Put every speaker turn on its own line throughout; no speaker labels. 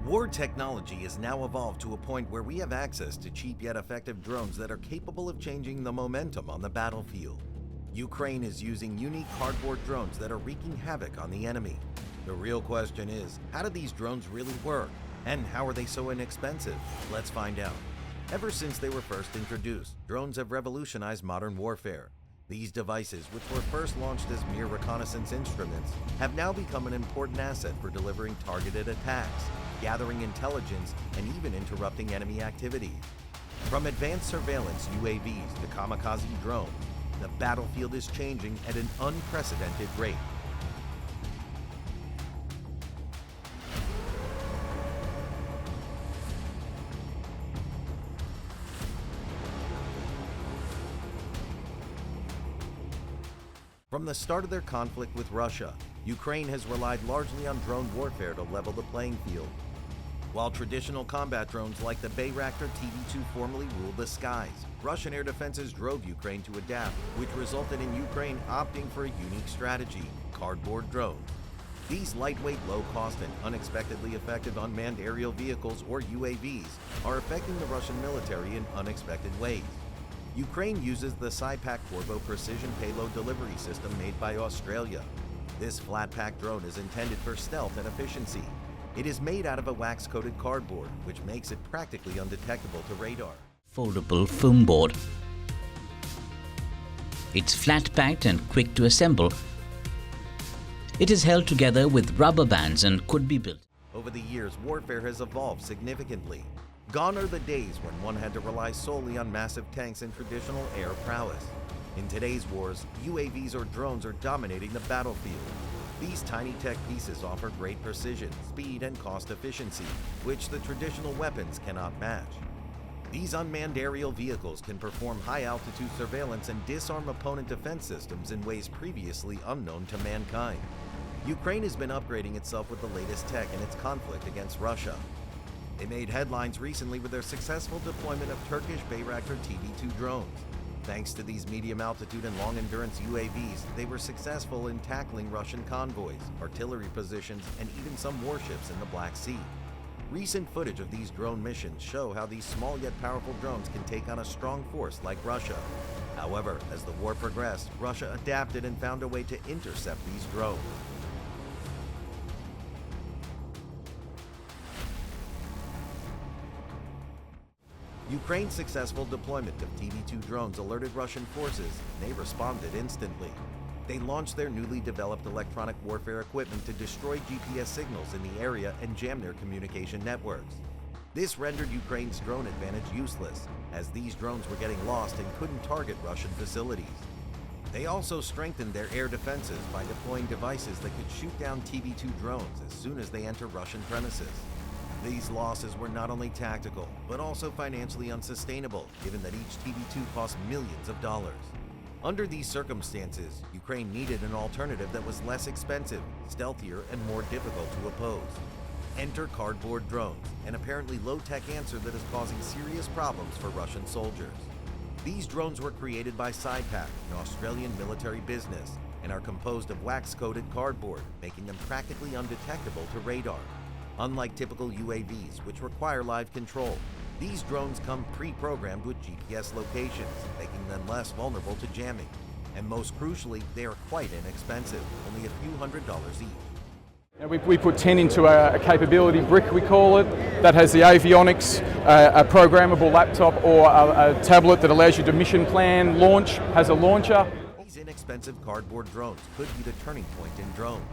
War technology has now evolved to a point where we have access to cheap yet effective drones that are capable of changing the momentum on the battlefield. Ukraine is using unique cardboard drones that are wreaking havoc on the enemy. The real question is, how do these drones really work? And how are they so inexpensive? Let's find out. Ever since they were first introduced, drones have revolutionized modern warfare. These devices, which were first launched as mere reconnaissance instruments, have now become an important asset for delivering targeted attacks, gathering intelligence, and even interrupting enemy activity. From advanced surveillance UAVs to kamikaze drones, the battlefield is changing at an unprecedented rate. From the start of their conflict with Russia, Ukraine has relied largely on drone warfare to level the playing field. While traditional combat drones like the Bayraktar TB2 formerly ruled the skies, Russian air defenses drove Ukraine to adapt, which resulted in Ukraine opting for a unique strategy: cardboard drones. These lightweight, low-cost, and unexpectedly effective unmanned aerial vehicles, or UAVs, are affecting the Russian military in unexpected ways. Ukraine uses the Saipak Corvo precision payload delivery system made by Australia. This flat-pack drone is intended for stealth and efficiency. It is made out of a wax-coated cardboard, which makes it practically undetectable to radar.
Foldable foam board. It's flat-packed and quick to assemble. It is held together with rubber bands and could be built.
Over the years, warfare has evolved significantly. Gone are the days when one had to rely solely on massive tanks and traditional air prowess. In today's wars, UAVs or drones are dominating the battlefield. These tiny tech pieces offer great precision, speed, and cost efficiency, which the traditional weapons cannot match. These unmanned aerial vehicles can perform high-altitude surveillance and disarm opponent defense systems in ways previously unknown to mankind. Ukraine has been upgrading itself with the latest tech in its conflict against Russia. They made headlines recently with their successful deployment of Turkish Bayraktar TB2 drones. Thanks to these medium-altitude and long-endurance UAVs, they were successful in tackling Russian convoys, artillery positions, and even some warships in the Black Sea. Recent footage of these drone missions show how these small yet powerful drones can take on a strong force like Russia. However, as the war progressed, Russia adapted and found a way to intercept these drones. Ukraine's successful deployment of TB2 drones alerted Russian forces, and they responded instantly. They launched their newly developed electronic warfare equipment to destroy GPS signals in the area and jam their communication networks. This rendered Ukraine's drone advantage useless, as these drones were getting lost and couldn't target Russian facilities. They also strengthened their air defenses by deploying devices that could shoot down TB2 drones as soon as they enter Russian premises. These losses were not only tactical, but also financially unsustainable, given that each TB2 cost millions of dollars. Under these circumstances, Ukraine needed an alternative that was less expensive, stealthier, and more difficult to oppose. Enter cardboard drones, an apparently low-tech answer that is causing serious problems for Russian soldiers. These drones were created by Saipak, an Australian military business, and are composed of wax-coated cardboard, making them practically undetectable to radar. Unlike typical UAVs, which require live control, these drones come pre-programmed with GPS locations, making them less vulnerable to jamming. And most crucially, they are quite inexpensive, only a few $100s each.
We put 10 into a capability brick, we call it, that has the avionics, a programmable laptop or a tablet that allows you to mission plan, launch, has a launcher.
These inexpensive cardboard drones could be the turning point in drones.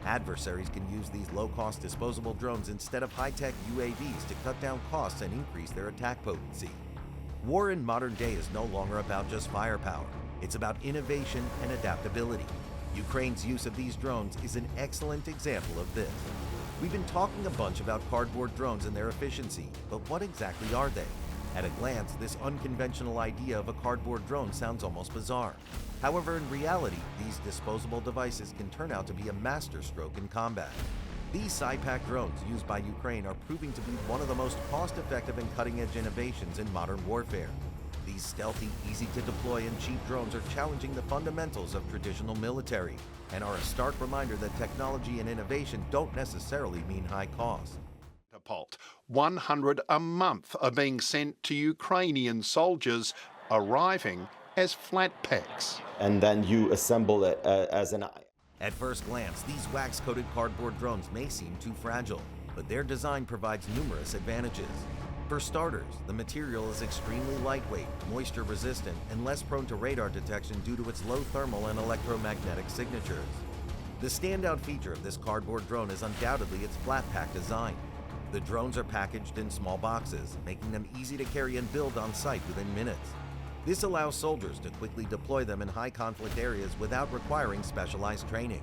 Adversaries can use these low-cost disposable drones instead of high-tech UAVs to cut down costs and increase their attack potency. War in modern day is no longer about just firepower. It's about innovation and adaptability. Ukraine's use of these drones is an excellent example of this. We've been talking a bunch about cardboard drones and their efficiency, but what exactly are they? At a glance, this unconventional idea of a cardboard drone sounds almost bizarre. However, in reality, these disposable devices can turn out to be a masterstroke in combat. These Saipak drones used by Ukraine are proving to be one of the most cost-effective and cutting-edge innovations in modern warfare. These stealthy, easy-to-deploy, and cheap drones are challenging the fundamentals of traditional military and are a stark reminder that technology and innovation don't necessarily mean high cost.
catapult. 100 a month are being sent to Ukrainian soldiers, arriving as flat packs.
And then you assemble it as an eye.
At first glance, these wax-coated cardboard drones may seem too fragile, but their design provides numerous advantages. For starters, the material is extremely lightweight, moisture-resistant, and less prone to radar detection due to its low thermal and electromagnetic signatures. The standout feature of this cardboard drone is undoubtedly its flat-pack design. The drones are packaged in small boxes, making them easy to carry and build on site within minutes. This allows soldiers to quickly deploy them in high-conflict areas without requiring specialized training.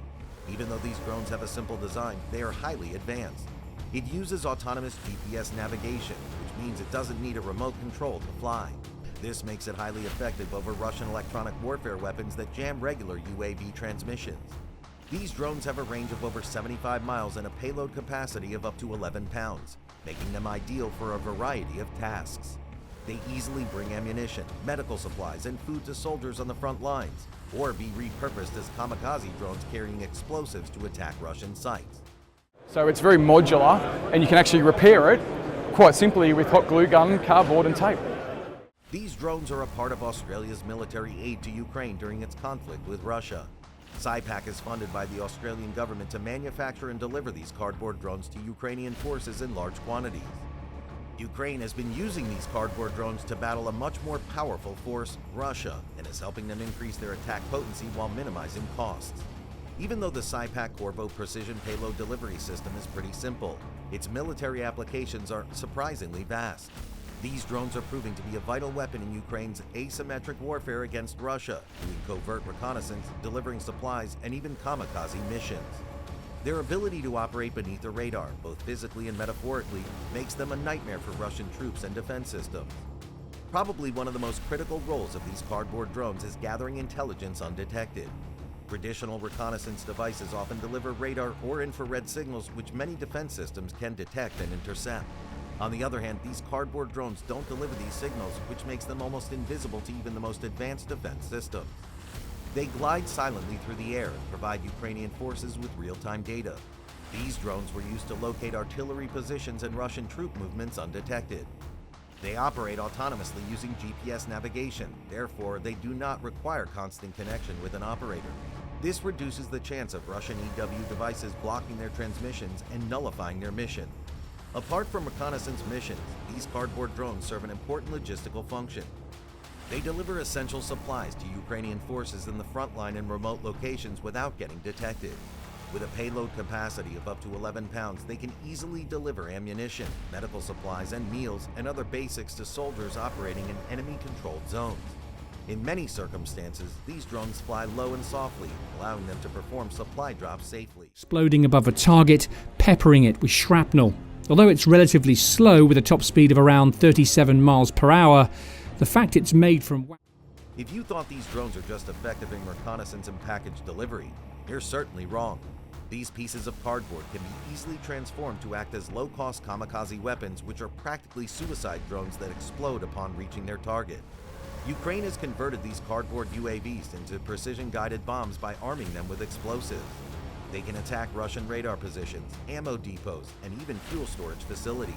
Even though these drones have a simple design, they are highly advanced. It uses autonomous GPS navigation, which means it doesn't need a remote control to fly. This makes it highly effective over Russian electronic warfare weapons that jam regular UAV transmissions. These drones have a range of over 75 miles and a payload capacity of up to 11 pounds, making them ideal for a variety of tasks. They easily bring ammunition, medical supplies, and food to soldiers on the front lines, or be repurposed as kamikaze drones carrying explosives to attack Russian sites.
So it's very modular, and you can actually repair it quite simply with hot glue gun, cardboard and tape.
These drones are a part of Australia's military aid to Ukraine during its conflict with Russia. SIPAC is funded by the Australian government to manufacture and deliver these cardboard drones to Ukrainian forces in large quantities. Ukraine has been using these cardboard drones to battle a much more powerful force, Russia, and is helping them increase their attack potency while minimizing costs. Even though the SIPAC Corvo precision payload delivery system is pretty simple, its military applications are surprisingly vast. These drones are proving to be a vital weapon in Ukraine's asymmetric warfare against Russia, doing covert reconnaissance, delivering supplies, and even kamikaze missions. Their ability to operate beneath the radar, both physically and metaphorically, makes them a nightmare for Russian troops and defense systems. Probably one of the most critical roles of these cardboard drones is gathering intelligence undetected. Traditional reconnaissance devices often deliver radar or infrared signals which many defense systems can detect and intercept. On the other hand, these cardboard drones don't deliver these signals, which makes them almost invisible to even the most advanced defense systems. They glide silently through the air and provide Ukrainian forces with real-time data. These drones were used to locate artillery positions and Russian troop movements undetected. They operate autonomously using GPS navigation, therefore they do not require constant connection with an operator. This reduces the chance of Russian EW devices blocking their transmissions and nullifying their mission. Apart from reconnaissance missions, these cardboard drones serve an important logistical function. They deliver essential supplies to Ukrainian forces in the front line and remote locations without getting detected. With a payload capacity of up to 11 pounds, they can easily deliver ammunition, medical supplies, and meals and other basics to soldiers operating in enemy-controlled zones. In many circumstances, these drones fly low and softly, allowing them to perform supply drops safely.
Exploding above a target, peppering it with shrapnel. Although it's relatively slow with a top speed of around 37 miles per hour, the fact it's made from...
If you thought these drones are just effective in reconnaissance and package delivery, you're certainly wrong. These pieces of cardboard can be easily transformed to act as low-cost kamikaze weapons, which are practically suicide drones that explode upon reaching their target. Ukraine has converted these cardboard UAVs into precision-guided bombs by arming them with explosives. They can attack Russian radar positions, ammo depots, and even fuel storage facilities.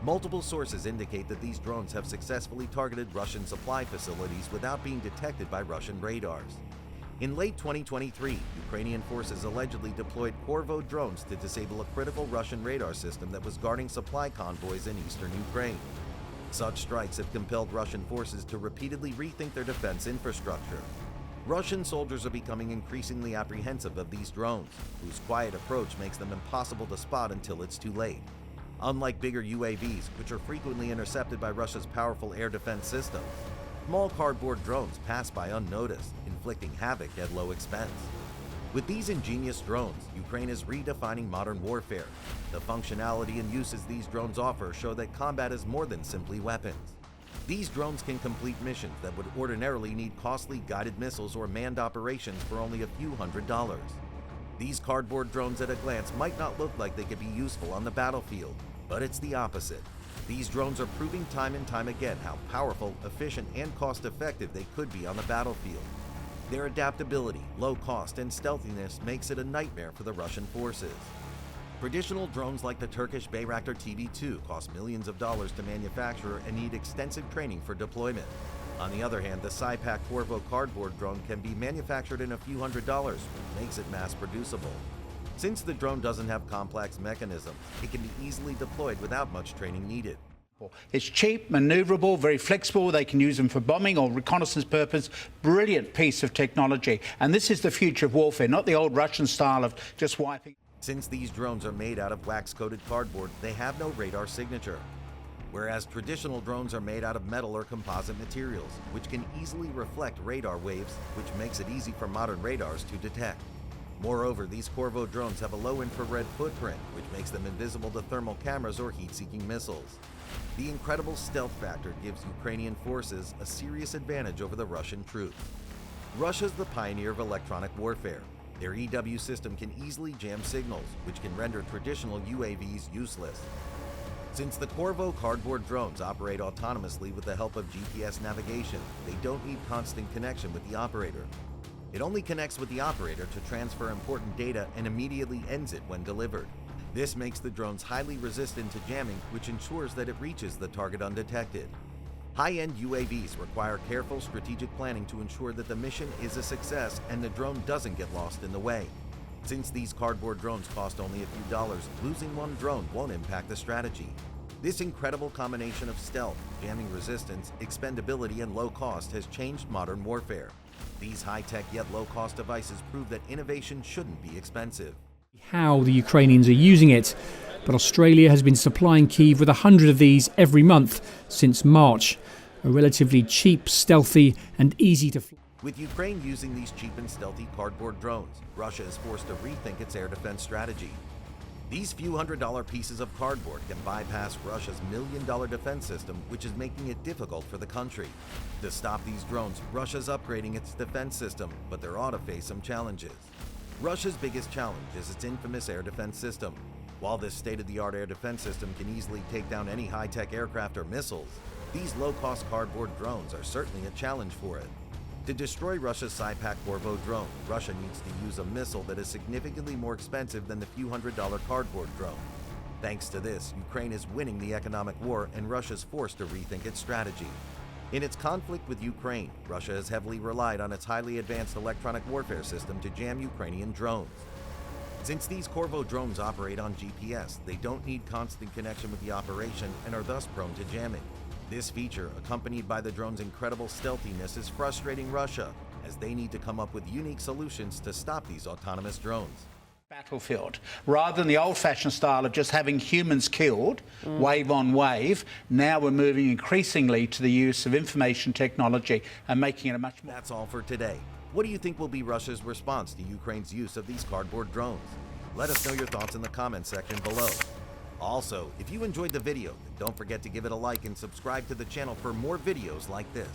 Multiple sources indicate that these drones have successfully targeted Russian supply facilities without being detected by Russian radars. In late 2023, Ukrainian forces allegedly deployed Corvo drones to disable a critical Russian radar system that was guarding supply convoys in eastern Ukraine. Such strikes have compelled Russian forces to repeatedly rethink their defense infrastructure. Russian soldiers are becoming increasingly apprehensive of these drones, whose quiet approach makes them impossible to spot until it's too late. Unlike bigger UAVs, which are frequently intercepted by Russia's powerful air defense systems, small cardboard drones pass by unnoticed, inflicting havoc at low expense. With these ingenious drones, Ukraine is redefining modern warfare. The functionality and uses these drones offer show that combat is more than simply weapons. These drones can complete missions that would ordinarily need costly guided missiles or manned operations for only a few $100s. These cardboard drones at a glance might not look like they could be useful on the battlefield, but it's the opposite. These drones are proving time and time again how powerful, efficient, and cost-effective they could be on the battlefield. Their adaptability, low cost, and stealthiness makes it a nightmare for the Russian forces. Traditional drones like the Turkish Bayraktar TB2 cost millions of dollars to manufacture and need extensive training for deployment. On the other hand, the Saipak Corvo cardboard drone can be manufactured in a few $100s, which makes it mass producible. Since the drone doesn't have complex mechanisms, it can be easily deployed without much training needed.
It's cheap, manoeuvrable, very flexible. They can use them for bombing or reconnaissance purpose. Brilliant piece of technology. And this is the future of warfare, not the old Russian style of just wiping.
Since these drones are made out of wax-coated cardboard, they have no radar signature. Whereas traditional drones are made out of metal or composite materials, which can easily reflect radar waves, which makes it easy for modern radars to detect. Moreover, these Corvo drones have a low infrared footprint, which makes them invisible to thermal cameras or heat-seeking missiles. The incredible stealth factor gives Ukrainian forces a serious advantage over the Russian troops. Russia's the pioneer of electronic warfare. Their EW system can easily jam signals, which can render traditional UAVs useless. Since the Corvo cardboard drones operate autonomously with the help of GPS navigation, they don't need constant connection with the operator. It only connects with the operator to transfer important data and immediately ends it when delivered. This makes the drones highly resistant to jamming, which ensures that it reaches the target undetected. High-end UAVs require careful strategic planning to ensure that the mission is a success and the drone doesn't get lost in the way. Since these cardboard drones cost only a few dollars, losing one drone won't impact the strategy. This incredible combination of stealth, jamming resistance, expendability, and low cost has changed modern warfare. These high-tech yet low-cost devices prove that innovation shouldn't be expensive.
How the Ukrainians are using it, but Australia has been supplying Kyiv with 100 of these every month since March. A relatively cheap, stealthy, and easy to fly.
With Ukraine using these cheap and stealthy cardboard drones, Russia is forced to rethink its air defense strategy. These few $100 pieces of cardboard can bypass Russia's million-dollar defense system, which is making it difficult for the country. To stop these drones, Russia's upgrading its defense system, but there ought to face some challenges. Russia's biggest challenge is its infamous air defense system. While this state-of-the-art air defense system can easily take down any high-tech aircraft or missiles, these low-cost cardboard drones are certainly a challenge for it. To destroy Russia's Saipak Corvo drone, Russia needs to use a missile that is significantly more expensive than the few $100 cardboard drone. Thanks to this, Ukraine is winning the economic war and Russia's forced to rethink its strategy. In its conflict with Ukraine, Russia has heavily relied on its highly advanced electronic warfare system to jam Ukrainian drones. Since these Corvo drones operate on GPS, they don't need constant connection with the operation and are thus prone to jamming. This feature, accompanied by the drone's incredible stealthiness, is frustrating Russia, as they need to come up with unique solutions to stop these autonomous drones.
Battlefield. Rather than the old-fashioned style of just having humans killed, wave on wave, now we're moving increasingly to the use of information technology and making it a much more...
That's all for today. What do you think will be Russia's response to Ukraine's use of these cardboard drones? Let us know your thoughts in the comments section below. Also, if you enjoyed the video, then don't forget to give it a like and subscribe to the channel for more videos like this.